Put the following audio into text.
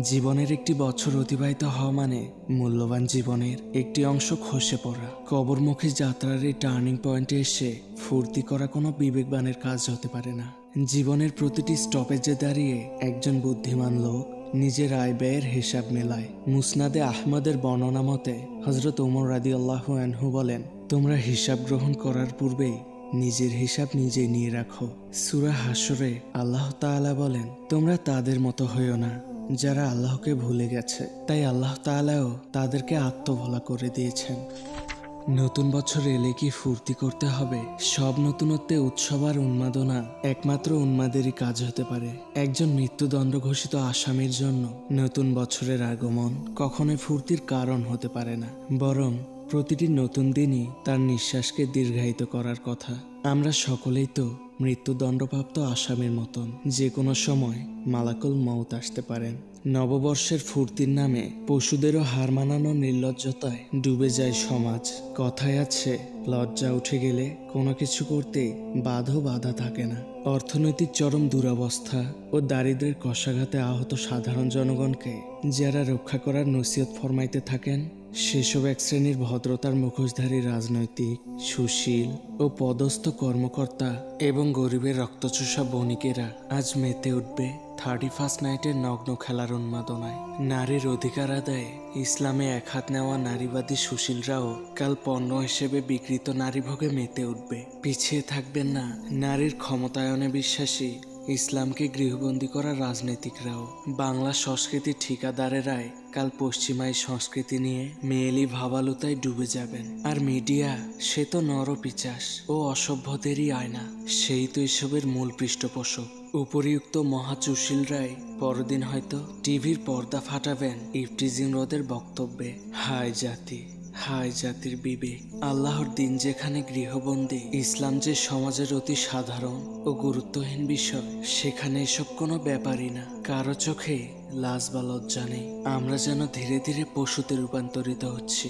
জীবনের একটি বছর অতিবাহিত হওয়া মানে মূল্যবান জীবনের একটি অংশ খসে পড়া। কবরমুখী যাত্রার এই টার্নিং পয়েন্টে এসে ফুর্তি করা কোনো বিবেকবানের কাজ হতে পারে না। জীবনের প্রতিটি স্টপেজে দাঁড়িয়ে একজন বুদ্ধিমান লোক নিজের আয় ব্যয়ের হিসাব মেলায়। মুসনাদে আহমদের বর্ণনা মতে হযরত ওমর রাদিয়াল্লাহু আনহু বলেন, তোমরা হিসাব গ্রহণ করার পূর্বেই নিজের হিসাব নিজেই নিয়ে রাখো। সূরা হাশরে আল্লাহ তাআলা বলেন, তোমরা তাদের মতো হইও না যারা আল্লাহকে ভুলে গেছে, তাই আল্লাহ তাআলাও তাদেরকে আত্মভোলা করে দিয়েছেন। নতুন বছর এলে কি ফুর্তি করতে হবে? সব নতুনত্বে উৎসব আর উন্মাদনা একমাত্র উন্মাদেরই কাজ হতে পারে। একজন মৃত্যুদণ্ড ঘোষিত আসামির জন্য নতুন বছরের আগমন কখনোই ফুর্তির কারণ হতে পারে না, বরং প্রতিটি নতুন দিনই তার নিঃশ্বাসকে দীর্ঘায়িত করার কথা। আমরা সকলেই তো মৃত্যুদণ্ডপ্রাপ্ত আসামির মতন, যে কোনো সময় মালাকুল মউত আসতে পারেন। নববর্ষের ফুর্তির নামে পশুদেরও হার মানানো নির্লজ্জতায় ডুবে যায় সমাজ। কথায় আছে, লজ্জা উঠে গেলে কোনো কিছু করতেই বাধা থাকে না। অর্থনৈতিক চরম দুরবস্থা ও দারিদ্র্যের কষাঘাতে আহত সাধারণ জনগণকে যারা রক্ষা করার নসিহত ফরমাইতে থাকেন, সেসব এক শ্রেণীর ভদ্রতার মুখোশধারী রাজনৈতিক, সুশীল ও পদস্থ কর্মকর্তা এবং গরিবের রক্তচোষা বণিকেরা আজ মেতে উঠবে 31st নাইটের নগ্ন খেলার উন্মাদনায়। নারীর অধিকার আদায়ে ইসলামে এক হাত নেওয়া নারীবাদী সুশীলরাও কাল পণ্য হিসেবে বিকৃত নারীভোগে মেতে উঠবে। পিছিয়ে থাকবেন না নারীর ক্ষমতায়নে বিশ্বাসী ইসলামকে গৃহবন্দী করা রাজনীতিকরাও। বাংলা সংস্কৃতির ঠিকাদারেরাই কাল পশ্চিমাই সংস্কৃতি নিয়ে মেয়েলি ভাবালুতায় ডুবে যাবেন। আর মিডিয়া, সে তো নরপিচাস ও অসভ্যদেরই আয়না, সেই তো এসবের মূল পৃষ্ঠপোষক। উপরিউক্ত মহাচুশীলরাই পরদিন হয়তো টিভির পর্দা ফাটাবেন ইফটিজিং রোদের বক্তব্যে। হায় জাতি, হায় জাতির বিবেক। আল্লাহর দিন যেখানে গৃহবন্দী, ইসলাম যে সমাজের অতি সাধারণ ও গুরুত্বহীন বিষয়, সেখানে এসব কোনো ব্যাপারই না। কারো চোখে লাজ বা লজ্জা নেই। আমরা যেন ধীরে ধীরে পশুতে রূপান্তরিত হচ্ছি।